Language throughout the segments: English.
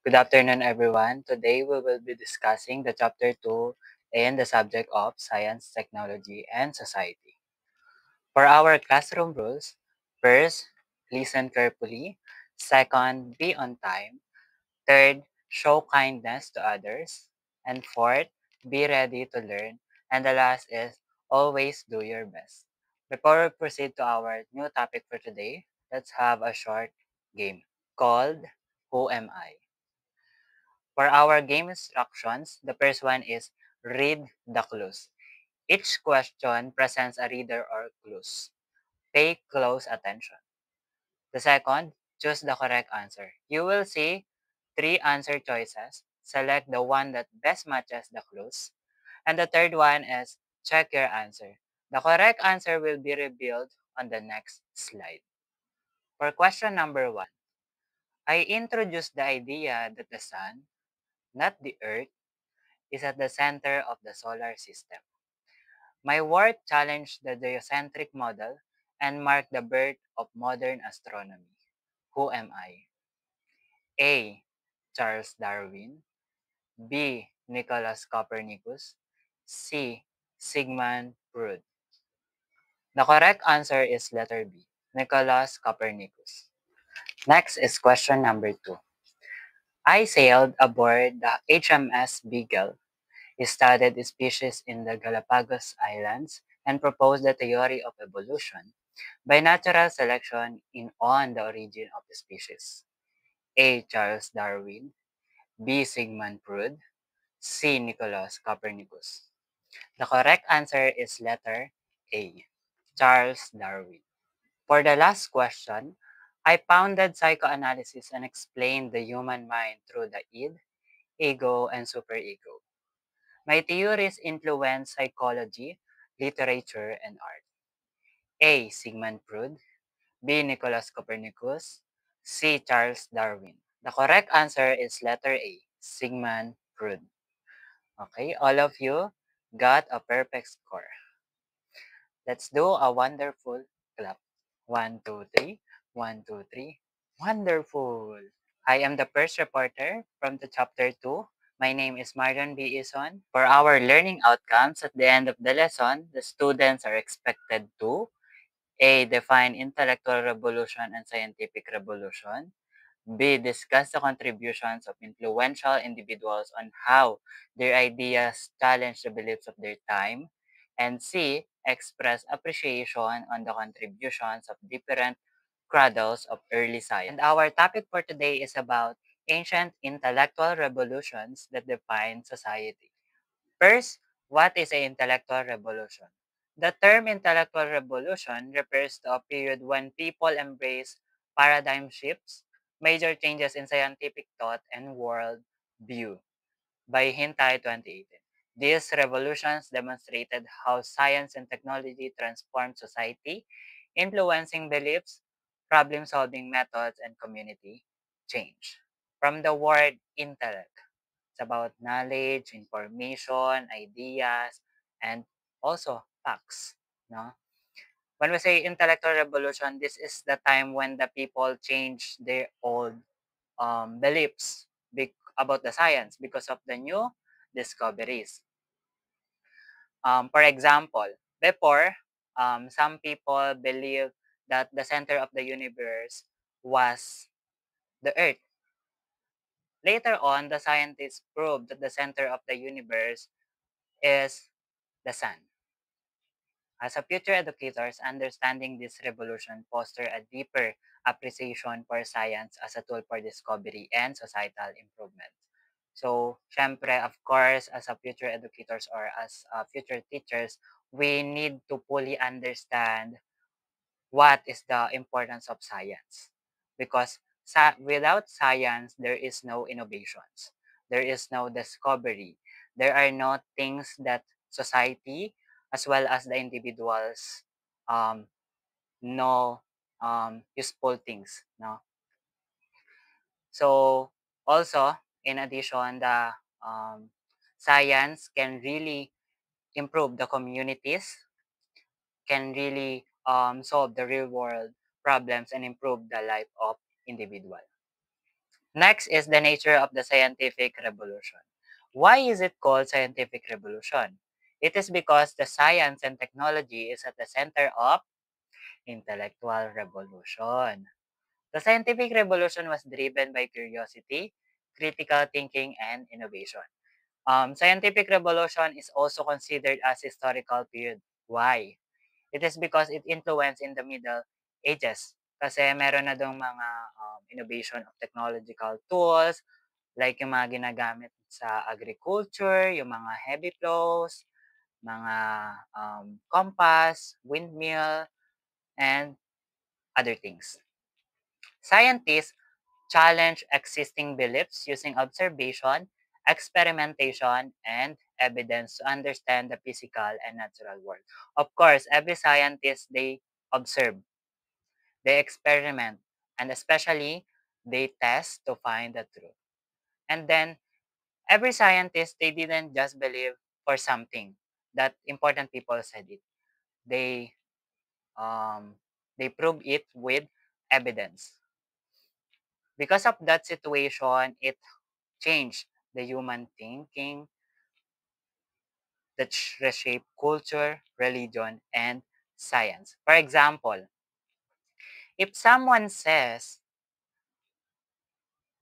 Good afternoon, everyone. Today we will be discussing the chapter 2 in the subject of science, technology, and society. For our classroom rules, first, listen carefully. Second, be on time. Third, show kindness to others. And fourth, be ready to learn. And the last is always do your best. Before we proceed to our new topic for today, let's have a short game called Who Am I? For our game instructions, the first one is read the clues. Each question presents a reader or clues. Pay close attention. The second, choose the correct answer. You will see three answer choices. Select the one that best matches the clues. And the third one is check your answer. The correct answer will be revealed on the next slide. For question number one, I introduced the idea that the sun, not the earth, is at the center of the solar system. My work challenged the geocentric model and marked the birth of modern astronomy. Who am I? A. Charles Darwin. B. Nicholas Copernicus. C. Sigmund Freud. The correct answer is letter B. Nicholas Copernicus. Next is question number 2. I sailed aboard the HMS Beagle, studied species in the Galapagos Islands, and proposed the theory of evolution by natural selection in on the origin of the species. A. Charles Darwin. B. Sigmund Freud. C. Nicholas Copernicus. The correct answer is letter A. Charles Darwin. For the last question, I founded psychoanalysis and explained the human mind through the id, ego, and superego. My theories influence psychology, literature, and art. A. Sigmund Freud. B. Nicholas Copernicus. C. Charles Darwin. The correct answer is letter A. Sigmund Freud. Okay, all of you got a perfect score. Let's do a wonderful clap. One, two, three. One, two, three. Wonderful. I am the first reporter from the chapter 2. My name is Marion B. Ison. For our learning outcomes at the end of the lesson, the students are expected to A. Define intellectual revolution and scientific revolution. B. Discuss the contributions of influential individuals on how their ideas challenge the beliefs of their time. And C. Express appreciation on the contributions of different cradles of early science. And our topic for today is about ancient intellectual revolutions that define society. First, what is an intellectual revolution? The term intellectual revolution refers to a period when people embrace paradigm shifts, major changes in scientific thought and world view by Hintai 2018. These revolutions demonstrated how science and technology transformed society, influencing beliefs, problem-solving methods, and community change. From the word intellect, it's about knowledge, information, ideas, and also facts. No? When we say intellectual revolution, this is the time when the people change their old beliefs about the science because of the new discoveries. For example, before, some people believe that the center of the universe was the Earth. Later on, the scientists proved that the center of the universe is the sun. As a future educators, understanding this revolution foster a deeper appreciation for science as a tool for discovery and societal improvement. So, syempre, of course, as a future educators or as future teachers, we need to fully understand what is the importance of science. Because without science, there is no innovations. There is no discovery. There are no things that society as well as the individuals um, know useful things. No? So also, in addition, the science can really improve the communities, can really solve the real world problems and improve the life of individual. Next is the nature of the scientific revolution. Why is it called scientific revolution? It is because the science and technology is at the center of intellectual revolution. The scientific revolution was driven by curiosity, critical thinking, and innovation. Scientific revolution is also considered as historical period. Why? It is because it influenced in the Middle Ages. Kasi meron na dong mga innovation of technological tools, like yung mga ginagamit sa agriculture, yung mga heavy flows, mga compass, windmill, and other things. Scientists challenge existing beliefs using observation, experimentation, and evidence to understand the physical and natural world. Of course, every scientist, they observe, they experiment, and especially they test to find the truth. And then every scientist, they didn't just believe for something that important people said it. They um, they prove it with evidence. Because of that situation, it changed the human thinking that reshape culture, religion, and science. For example, if someone says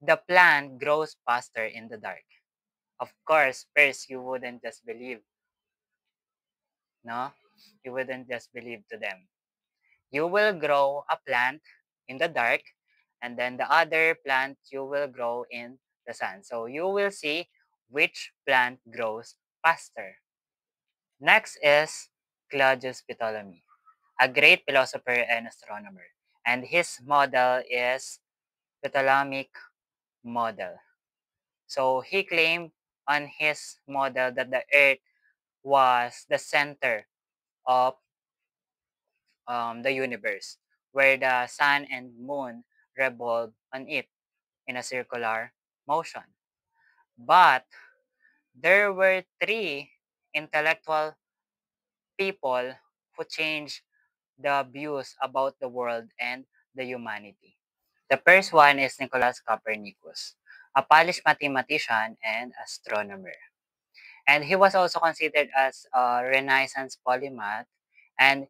the plant grows faster in the dark, of course, first you wouldn't just believe, no? You wouldn't just believe to them. You will grow a plant in the dark, and then the other plant you will grow in the sun. So you will see which plant grows faster. Next is Claudius Ptolemy, a great philosopher and astronomer. And his model is Ptolemaic model. So he claimed on his model that the Earth was the center of the universe, where the sun and moon revolve on it in a circular motion. But there were three intellectual people who changed the views about the world and the humanity. The first one is Nicholas Copernicus, a Polish mathematician and astronomer. And he was also considered as a Renaissance polymath and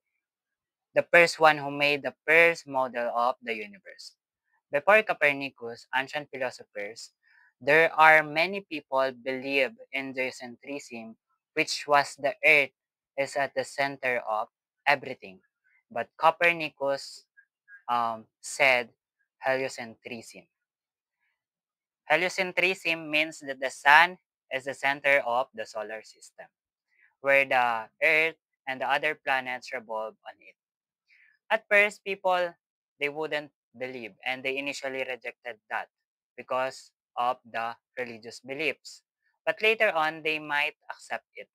the first one who made the first model of the universe. Before Copernicus, ancient philosophers, there are many people believe in geocentrism, which was the earth is at the center of everything. But Copernicus said heliocentrism. Heliocentrism means that the sun is the center of the solar system, where the earth and the other planets revolve on it. At first, people, they wouldn't believe and they initially rejected that because of the religious beliefs. But later on, they might accept it.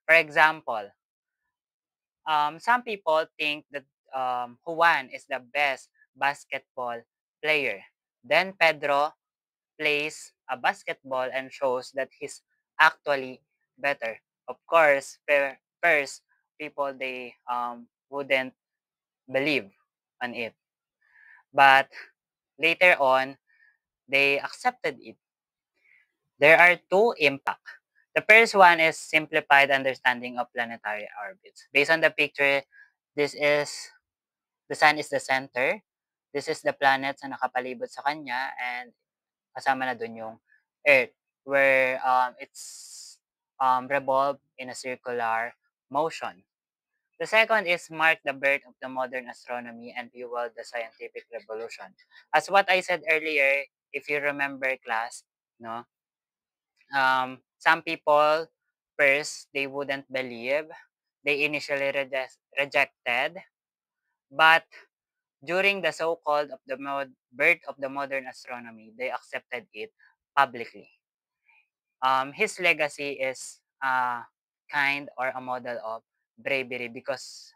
For example, some people think that Juan is the best basketball player. Then Pedro plays a basketball and shows that he's actually better. Of course, first, people, they wouldn't believe on it. But later on, they accepted it. There are two impacts. The first one is simplified understanding of planetary orbits. Based on the picture, this is the sun is the center. This is the planets na nakapalibot sa kanya and kasama na dun yung Earth where it's revolved in a circular motion. The second is mark the birth of the modern astronomy and fuel the scientific revolution. As what I said earlier, if you remember class, no, some people first they wouldn't believe, they initially rejected, but during the so-called of the birth of the modern astronomy, they accepted it publicly. His legacy is kind or a model of bravery because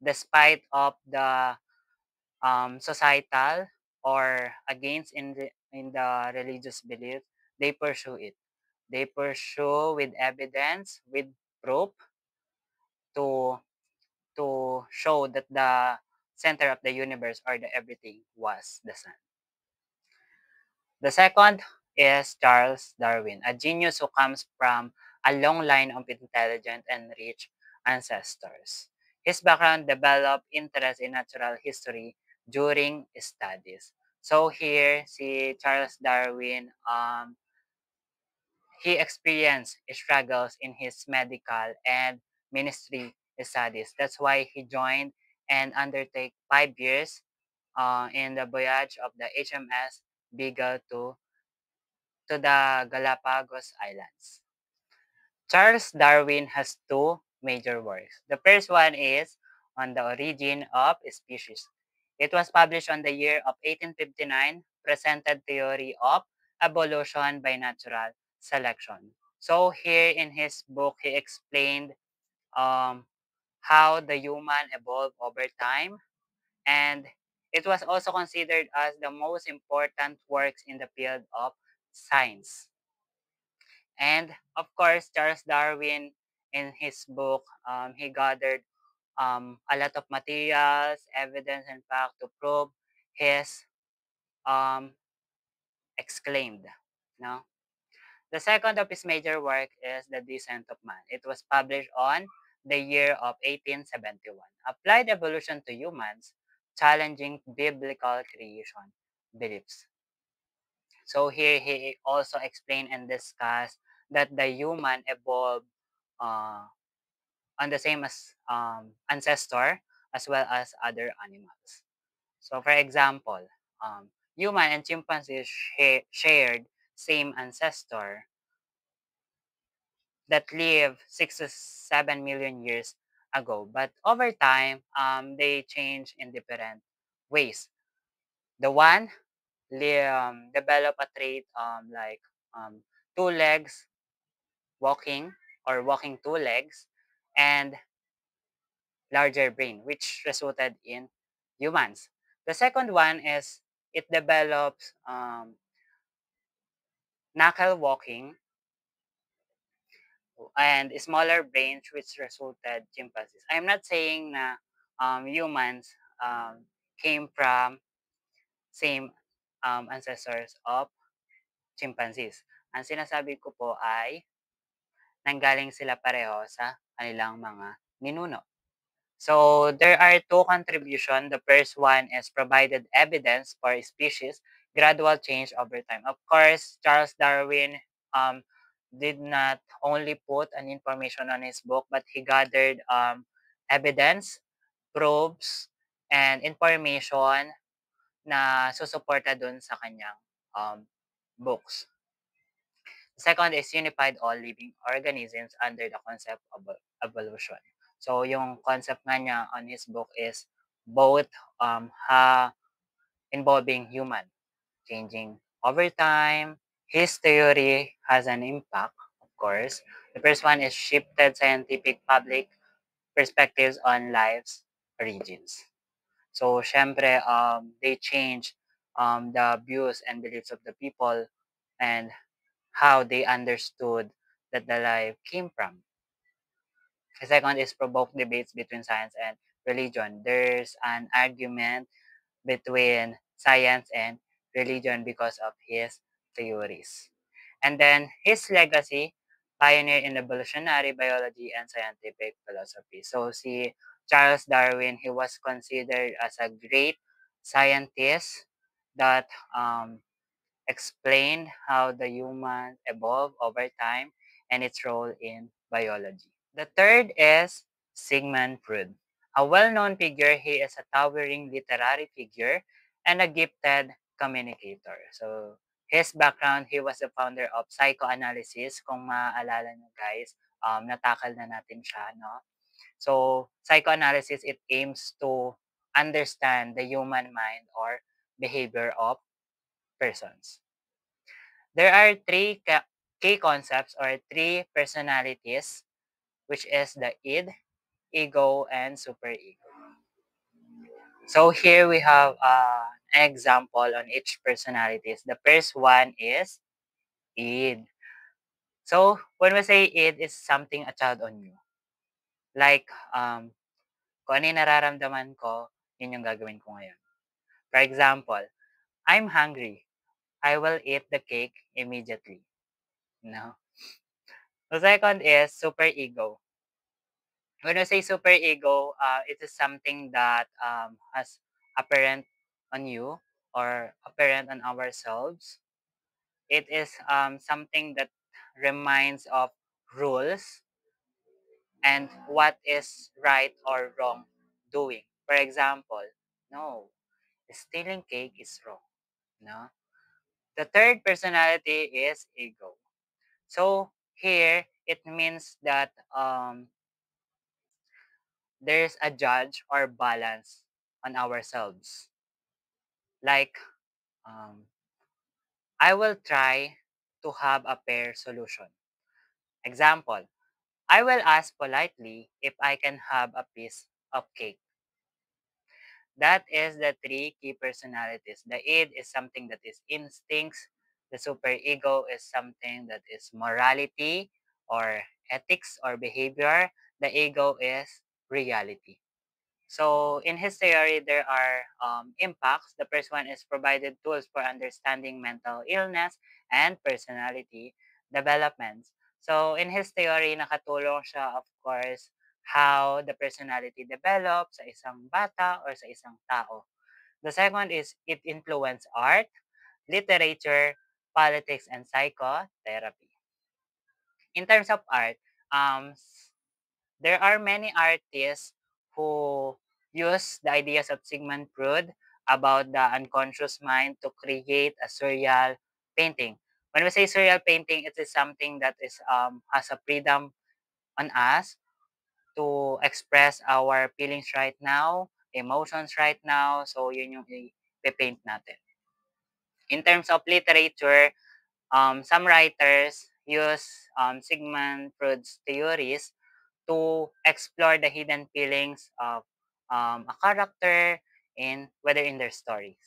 despite of the societal or against in the religious belief, they pursue it. They pursue with evidence, with proof to show that the center of the universe or the everything was the sun. The second is Charles Darwin, a genius who comes from a long line of intelligent and rich ancestors. His background developed interest in natural history during studies. So here, si Charles Darwin, he experienced struggles in his medical and ministry studies. That's why he joined and undertake 5 years in the voyage of the HMS Beagle to the Galapagos Islands. Charles Darwin has two major works. The first one is on the origin of species. It was published on the year of 1859, presented theory of evolution by natural selection. So here in his book, he explained um, how the human evolved over time, and it was also considered as the most important works in the field of science. And of course, Charles Darwin, in his book, he gathered a lot of materials, evidence, and fact to prove his um, exclaimed. No? The second of his major work is The Descent of Man. It was published on the year of 1871. Applied evolution to humans, challenging biblical creation beliefs. So here he also explained and discussed that the human evolved uh, on the same as ancestor as well as other animals. So for example, human and chimpanzees shared same ancestor that lived 6 to 7 million years ago. But over time, they change in different ways. The one develop a trait like um, two legs walking or walking two legs and larger brain, which resulted in humans. The second one is it develops knuckle walking and smaller brains, which resulted chimpanzees. I'm not saying na humans came from same ancestors of chimpanzees. Ang sinasabi ko po ay nanggaling sila pareho sa kanilang mga ninuno. So there are two contributions. The first one is provided evidence for species gradual change over time. Of course, Charles Darwin um, did not only put an information on his book, but he gathered evidence, proofs, and information na susuporta dun sa kanyang um, books. Second is unified all living organisms under the concept of evolution. So yung concept nga niya on his book is both involving human changing over time. His theory has an impact, of course. The first one is shifted scientific public perspectives on life's origins. So, syempre, they change the views and beliefs of the people and how they understood that the life came from. The second is provoke debates between science and religion. There's an argument between science and religion because of his theories. And then his legacy, pioneer in evolutionary biology and scientific philosophy. So si Charles Darwin, he was considered as a great scientist that explained how the human evolved over time and its role in biology. The third is Sigmund Freud. A well-known figure, he is a towering literary figure and a gifted communicator. So, his background, he was the founder of psychoanalysis. Kung maaalala nyo guys, natakal na natin siya, no? So, psychoanalysis, it aims to understand the human mind or behavior of persons. There are three key concepts or three personalities, which is the id, ego, and superego. So here we have an example on each personalities. The first one is id. So when we say id is something a child on you. Like, kung ano yung nararamdaman ko, yun yung gagawin ko ngayon. For example, I'm hungry. I will eat the cake immediately. No. The second is super ego. When I say super ego, it is something that has apparent on you or apparent on ourselves. It is something that reminds of rules and what is right or wrong doing. For example, no, stealing cake is wrong. No. The third personality is ego. So here it means that there's a judge or balance on ourselves. Like I will try to have a fair solution. Example, I will ask politely if I can have a piece of cake. That is the three key personalities. The id is something that is instincts. The superego is something that is morality or ethics or behavior. The ego is reality. So in his theory, there are impacts. The first one is provided tools for understanding mental illness and personality developments. So in his theory, nakatulong siya, of course, how the personality develops sa isang bata or sa isang tao. The second is it influence art, literature, politics, and psychotherapy. In terms of art, um, there are many artists who use the ideas of Sigmund Freud about the unconscious mind to create a surreal painting. When we say surreal painting, it is something that is has a freedom on us to express our feelings right now, emotions right now. So yun yung i-paint natin. In terms of literature, some writers use Sigmund Freud's theories to explore the hidden feelings of a character in whether in their stories.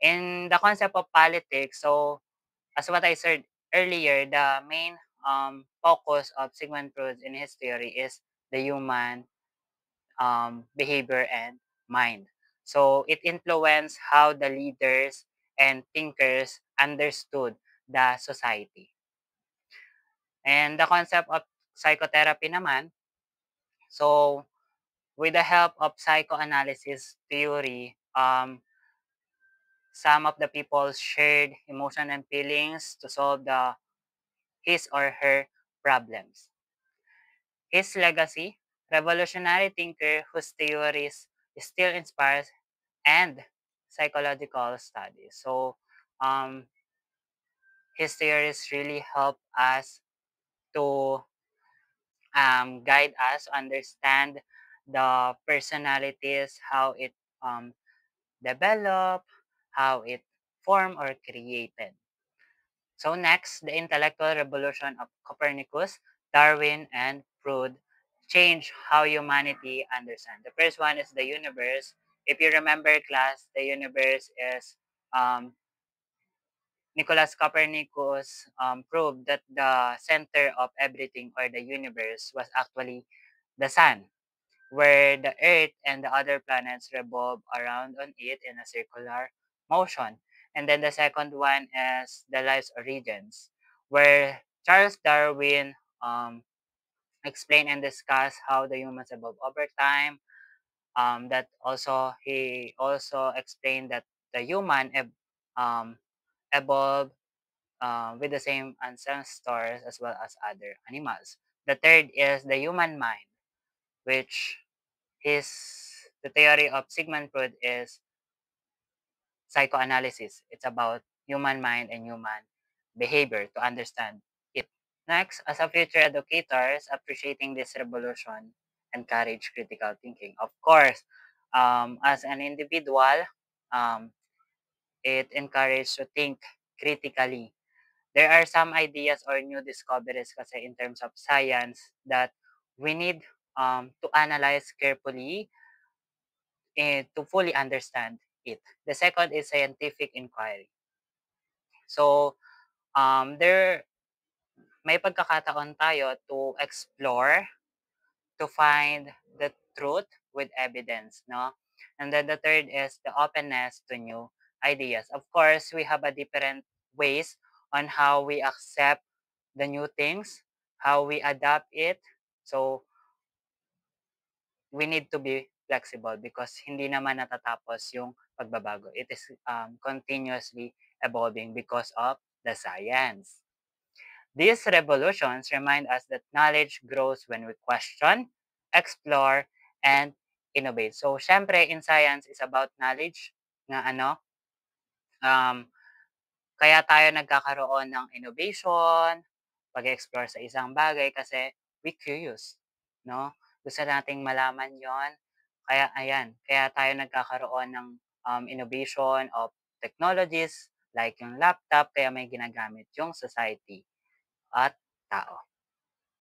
In the concept of politics, so as what I said earlier, the main focus of Sigmund Freud in his theory is the human behavior and mind. So it influenced how the leaders and thinkers understood the society. And the concept of psychotherapy naman, so with the help of psychoanalysis theory, some of the people shared emotion and feelings to solve his or her problems. His legacy, revolutionary thinker whose theories still inspires and psychological studies. So um, his theories really help us to guide us, understand the personalities, how it um, develop, how it formed or created. So next, the intellectual revolution of Copernicus, Darwin, and Freud changed how humanity understands. The first one is the universe. If you remember class, the universe is um, Nicholas Copernicus proved that the center of everything or the universe was actually the sun, where the Earth and the other planets revolve around on it in a circular motion. And then the second one is the life's origins, where Charles Darwin explained and discussed how the humans evolve over time. That also he also explained that the human evolved with the same ancestors as well as other animals. The third is the human mind, which his the theory of Sigmund Freud is psychoanalysis. It's about human mind and human behavior to understand it. Next, as a future educators, appreciating this revolution, encourage critical thinking. Of course, as an individual, um, it encourages to think critically. There are some ideas or new discoveries kasi in terms of science that we need to analyze carefully to fully understand it. The second is scientific inquiry. So, there may pagkakataon tayo to explore, to find the truth with evidence, no? And then the third is the openness to new ideas. Of course, we have a different ways on how we accept the new things, how we adapt it. So, we need to be flexible because hindi naman natatapos yung pagbabago. It is continuously evolving because of the science. These revolutions remind us that knowledge grows when we question, explore, and innovate. So, syempre, in science is about knowledge nga um, kaya tayo nagkakaroon ng innovation, pag-explore sa isang bagay kasi we curious, no? Gusto nating malaman yon. Kaya ayan, kaya tayo nagkakaroon ng innovation of technologies like yung laptop, kaya may ginagamit yung society at tao.